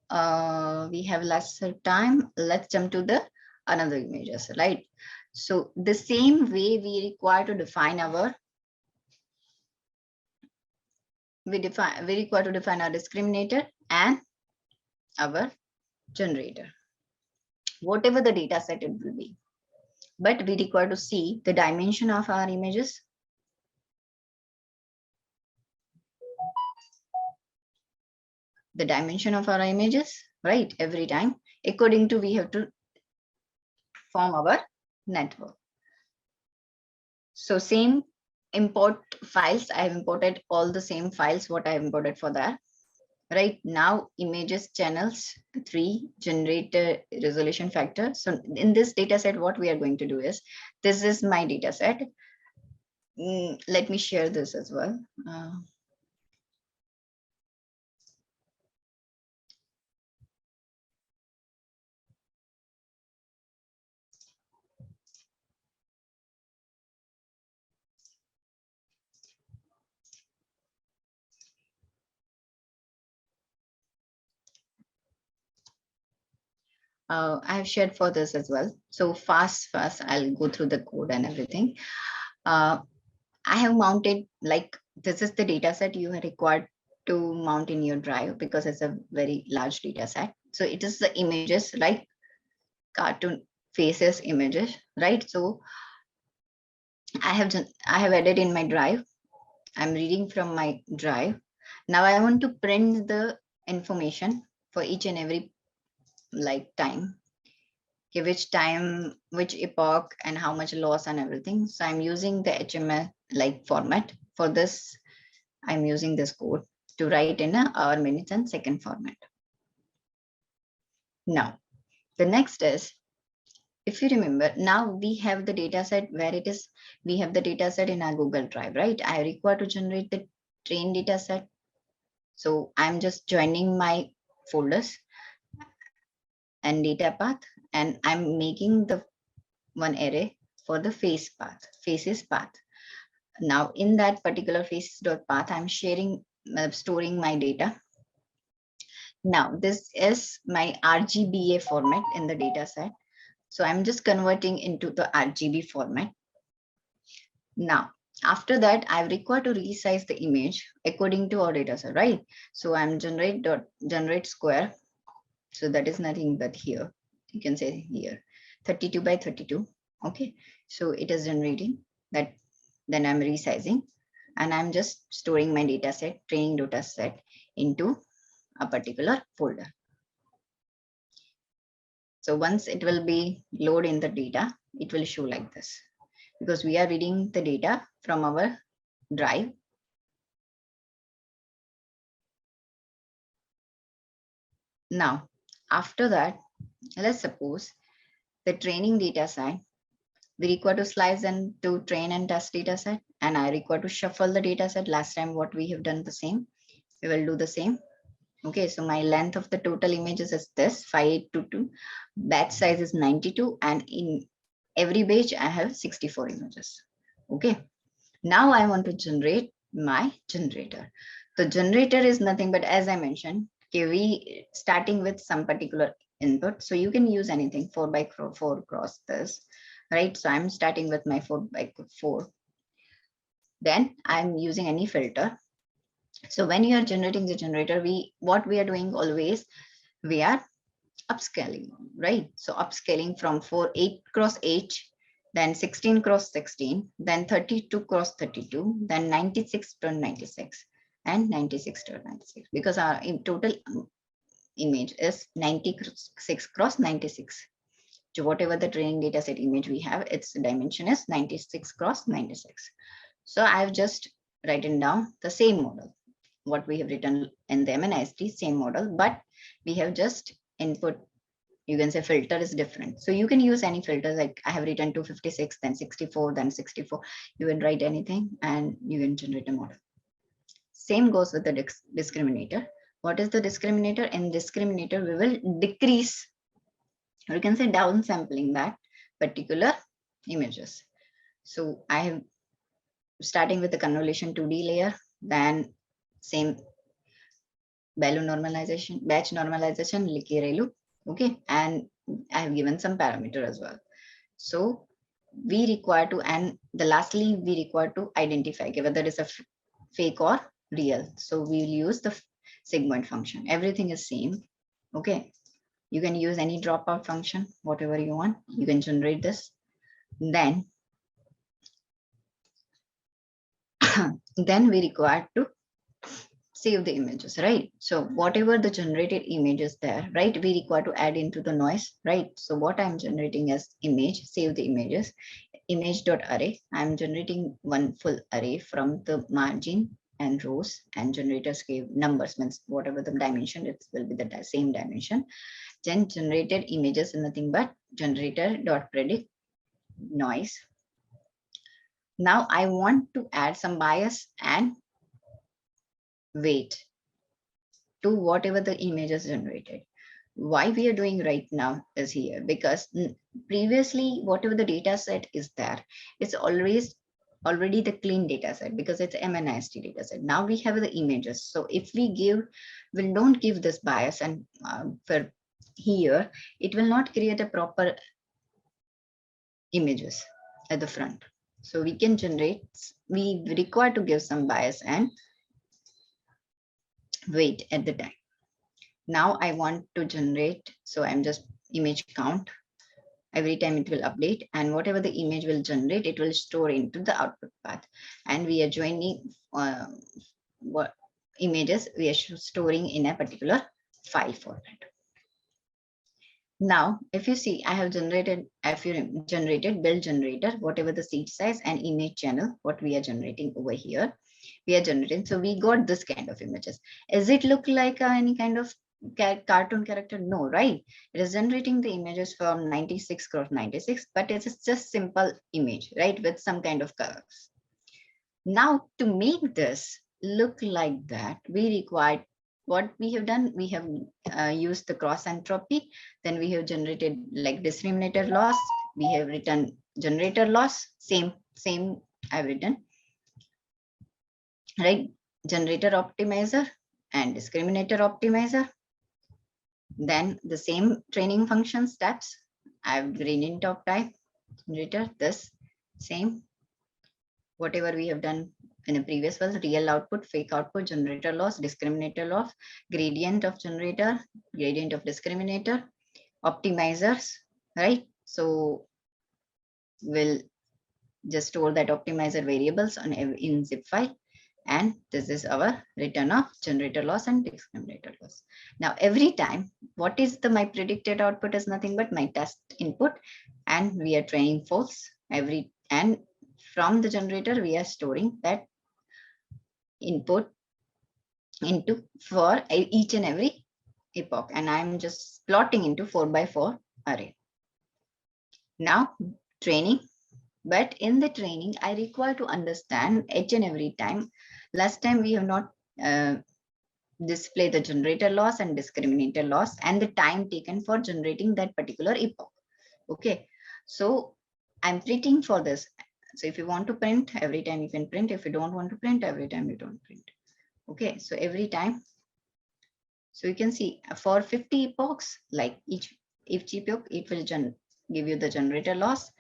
we have lesser time. Let's jump to the another images, right? So the same way we require to define our, we require to define our discriminator and our generator, whatever the data set it will be. But we require to see the dimension of our images. The dimension of our images, right? Every time, according to we have to form our network. So same import files, I have imported all the same files what I have imported for that. Right now, images channels 3 generator resolution factor. So in this data set, what we are going to do is, this is my data set. Let me share this as well. I have shared for this as well. So fast, I'll go through the code and everything. I have mounted, like, this is the data set you are required to mount in your drive because it's a very large data set. So it is the images, like cartoon faces images, right? So I have added in my drive. I'm reading from my drive. Now I want to print the information for each and every like time. Okay, which time, which epoch, and how much loss and everything. So I'm using the HTML like format. For this, I'm using this code to write in a hour, minutes, and second format. Now, the next is, if you remember, now we have the data set where it is, we have the data set in our Google Drive, right? I require to generate the train data set. So I'm just joining my folders and data path, and I'm making the one array for the faces path. Now in that particular faces.path, I'm storing my data. Now this is my RGBA format in the data set. So I'm just converting into the RGB format. Now, after that, I require to resize the image according to our data set, right? So I'm generate square. So that is nothing but here. You can say here, 32 by 32. Okay. So it is generating that. Then I'm resizing, and I'm just storing my data set, training data set, into a particular folder. So once it will be load in the data, it will show like this, because we are reading the data from our drive. Now, after that, let's suppose the training data set, we require to slice and to train and test data set, and I require to shuffle the data set. Last time what we have done the same, we will do the same. Okay, so my length of the total images is this 5822, batch size is 92, and in every batch I have 64 images. Okay, now I want to generate my generator. The generator is nothing but, as I mentioned, okay, we starting with some particular input. So you can use anything 4 by 4 cross this, right? So I'm starting with my 4 by 4. Then I'm using any filter. So when you are generating the generator, what we are doing always, we are upscaling, right? So upscaling from 8 cross 8, then 16 cross 16, then 32 cross 32, then 96 to 96, and 96 to 96, because our total image is 96 cross 96. So whatever the training data set image we have, its dimension is 96 cross 96. So I've just written down the same model, what we have written in the MNIST, same model, but we have just input, you can say filter is different. So you can use any filter, like I have written 256, then 64, then 64. You can write anything and you can generate a model. Same goes with the discriminator. What is the discriminator? In discriminator, we will decrease, or you can say downsampling that particular images. So I have starting with the convolution 2D layer, then same batch normalization, likirelu, okay, and I have given some parameter as well. So we require to, and the lastly, we require to identify whether it is a fake or real. So we will use the segment function. Everything is same. Okay. You can use any dropout function, whatever you want. You can generate this. Then, then we require to save the images, right? So whatever the generated image is there, right? We require to add into the noise, right? So what I'm generating as image, save the images, image.array. I'm generating one full array from the margin and rows, and generators gave numbers, means whatever the dimension, it will be the same dimension. Then generated images is nothing but generator.predict noise. Now I want to add some bias and weight to whatever the image is generated. Why we are doing right now is here, because previously whatever the data set is there, it's always already the clean data set, because it's MNIST data set. Now we have the images. So if we don't give this bias, and for here, it will not create a proper images at the front. So we can generate, we require to give some bias and weight at the time. Now I want to generate, so I'm just image count. Every time it will update, and whatever the image will generate, it will store into the output path. And we are joining what images we are storing in a particular file format. Now, if you see, I have generated build generator, whatever the seed size and image channel, what we are generating over here, we are generating. So we got this kind of images. Does it look like any kind of cartoon character? No, right? It is generating the images from 96 cross 96, but it's just simple image, right? With some kind of colors. Now, to make this look like that, we require, what we have done, we have used the cross entropy, then we have generated like discriminator loss, we have written generator loss, same I've written, right? Generator optimizer and discriminator optimizer. Then the same training function steps, I've gradient top type generator, this same, whatever we have done in the previous was real output, fake output, generator loss, discriminator loss, gradient of generator, gradient of discriminator, optimizers, right? So we'll just store that optimizer variables in zip file. And this is our return of generator loss and discriminator loss. Now, every time, what is my predicted output is nothing but my test input, and we are training false and from the generator, we are storing that input into for each and every epoch, and I'm just plotting into 4x4 array. Now training, but in the training I require to understand each and every time. Last time we have not display the generator loss and discriminator loss and the time taken for generating that particular epoch. Okay, so I'm printing for this. So if you want to print, every time you can print. If you don't want to print, every time you don't print. Okay, so every time, so you can see for 50 epochs, like each epoch, it will give you the generator loss,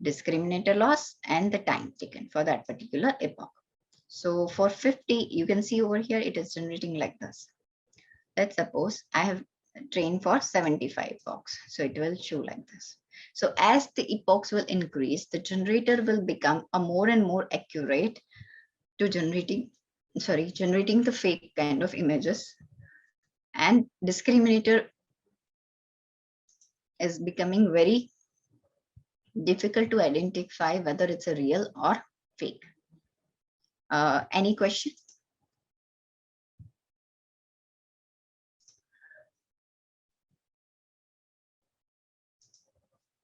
discriminator loss, and the time taken for that particular epoch. So for 50, you can see over here, it is generating like this. Let's suppose I have trained for 75 epochs. So it will show like this. So as the epochs will increase, the generator will become a more and more accurate to generating the fake kind of images, and discriminator is becoming very difficult to identify whether it's a real or fake. Any questions?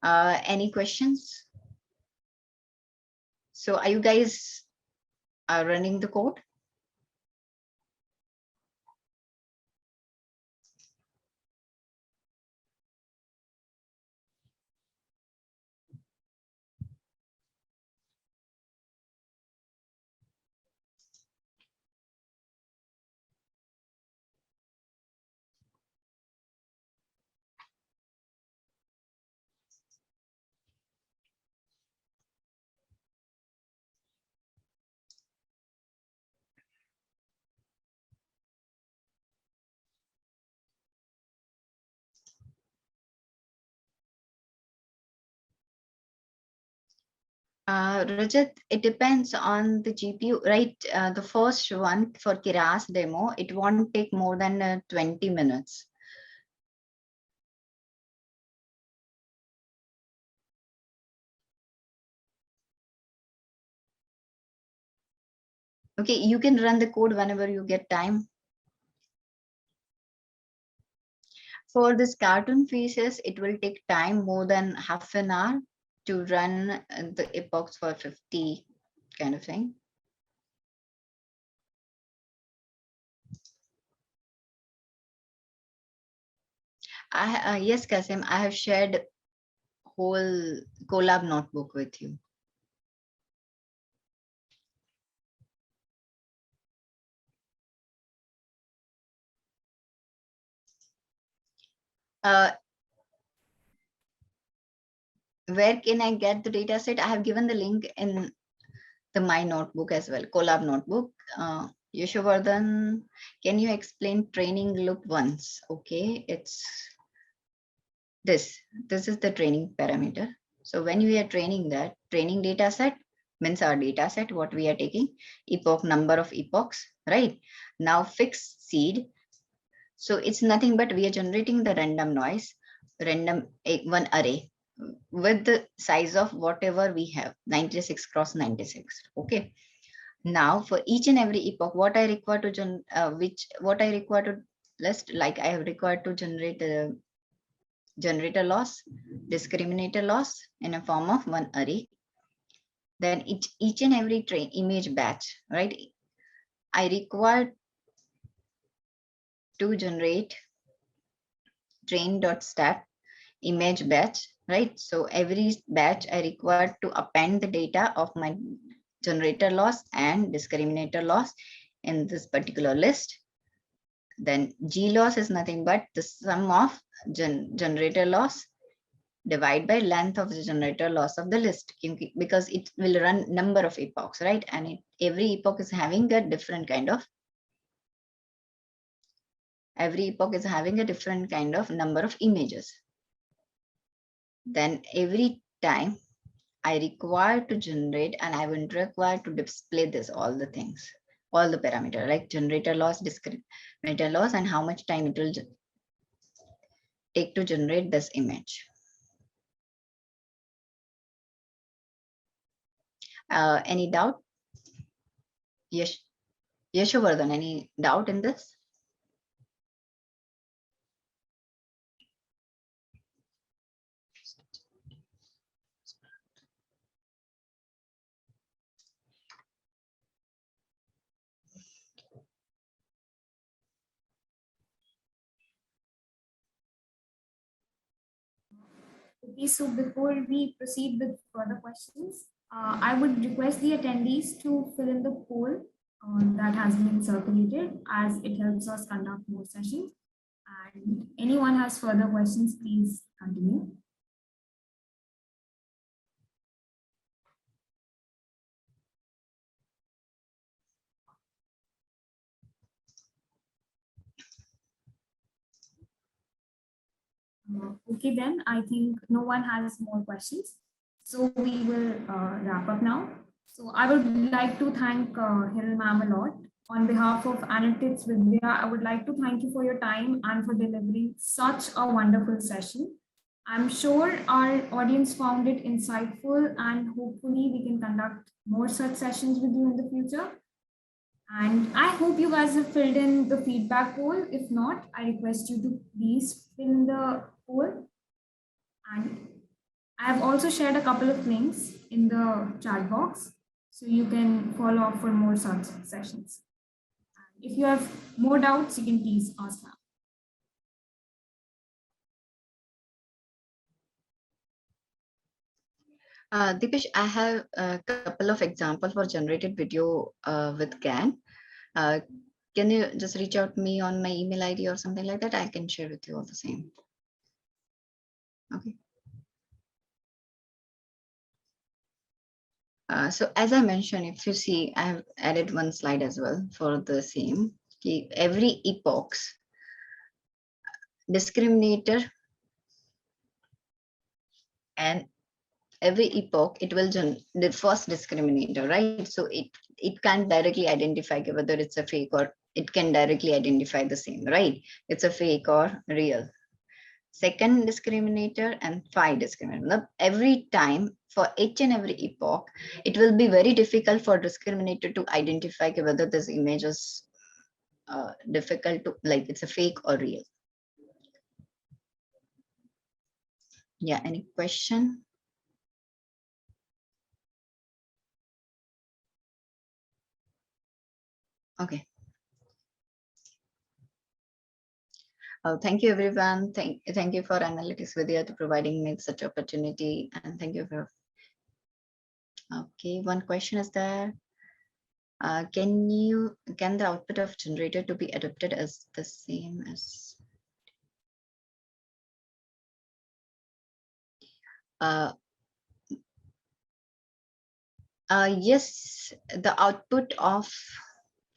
Any questions? So are you guys running the code? Rajat, it depends on the GPU, right? The first one for Keras demo, it won't take more than 20 minutes. Okay, you can run the code whenever you get time. For this cartoon faces, it will take time more than half an hour to run the epochs for 50 kind of thing. Yes, Kasim, I have shared whole Colab notebook with you. Where can I get the data set? I have given the link in the My Notebook as well, Colab notebook. Yashovardhan, can you explain training loop once? Okay, it's this. This is the training parameter. So when we are training that, training data set means our data set, what we are taking, epoch, number of epochs, right? Now fixed seed. So it's nothing but we are generating the random noise, random one array with the size of whatever we have, 96 cross 96. Okay. Now for each and every epoch, what I require to what I require to list, like I have required to generate a generator loss, discriminator loss in a form of one array. Then each and every image batch, right? I require to generate train.stat image batch, right? So every batch I require to append the data of my generator loss and discriminator loss in this particular list. Then G loss is nothing but the sum of generator loss divided by length of the generator loss of the list, because it will run number of epochs, right? And every epoch is having a different kind of number of images. Then every time I require to generate, and I will require to display this, all the things, all the parameter like generator loss, discriminator loss, and how much time it will take to generate this image. Any doubt? Yes, Yashovardhan, any doubt in this? Okay, so before we proceed with further questions, I would request the attendees to fill in the poll that has been circulated, as it helps us conduct more sessions. And anyone has further questions, please continue. Okay, then I think no one has more questions. So we will wrap up now. So I would like to thank Hill ma'am a lot. On behalf of Analytics Vidhya, I would like to thank you for your time and for delivering such a wonderful session. I'm sure our audience found it insightful, and hopefully we can conduct more such sessions with you in the future. And I hope you guys have filled in the feedback poll. If not, I request you to please fill in the poll. And I have also shared a couple of links in the chat box, so you can follow up for more such sessions. If you have more doubts, you can please ask now. Dipesh, I have a couple of examples for generated video with GAN. Can you just reach out to me on my email ID or something like that? I can share with you all the same. Okay. So as I mentioned, if you see, I have added one slide as well for the same. Every epochs discriminator, and every epoch it will the first discriminator, right? So it can't directly identify whether it's a fake, or it can directly identify the same, right? It's a fake or real. Second discriminator and phi discriminator. Every time for each and every epoch, it will be very difficult for discriminator to identify whether this image is difficult to, like, it's a fake or real. Yeah, any question? Okay. Thank you, everyone. Thank you for Analytics Vidhya to providing me such opportunity, and thank you for. Okay, one question is there. Can the output of generator to be adopted as the same as? Yes, the output of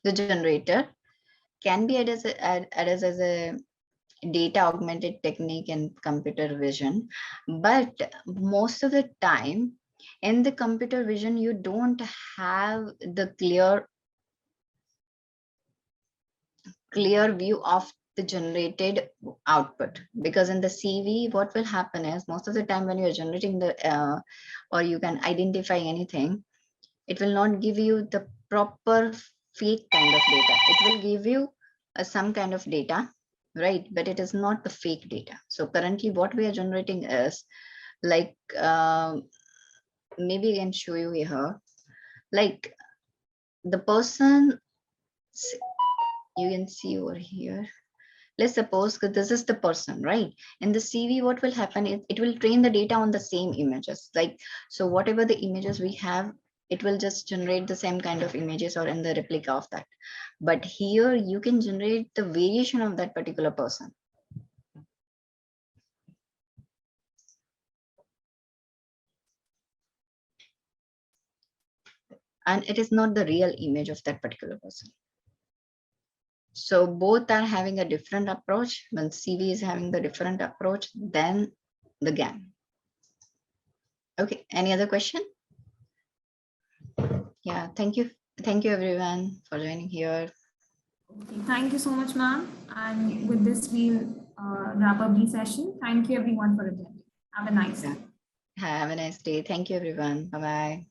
the generator can be added as a data augmented technique in computer vision, but most of the time in the computer vision you don't have the clear view of the generated output, because in the CV what will happen is most of the time when you're generating the or you can identify anything, it will not give you the proper fake kind of data. It will give you some kind of data, right? But it is not the fake data. So currently what we are generating is like, maybe I can show you here, like the person, you can see over here. Let's suppose that this is the person, right? In the CV, what will happen is it will train the data on the same images. Like, so whatever the images we have, it will just generate the same kind of images or in the replica of that. But here you can generate the variation of that particular person. And it is not the real image of that particular person. So both are having a different approach. When CV is having the different approach than the GAN. Okay, any other question? Yeah, thank you. Thank you everyone for joining here. Okay, thank you so much, ma'am. And with this, we'll wrap up the session. Thank you everyone for attending. Have a nice day. Have a nice day. Thank you everyone. Bye-bye.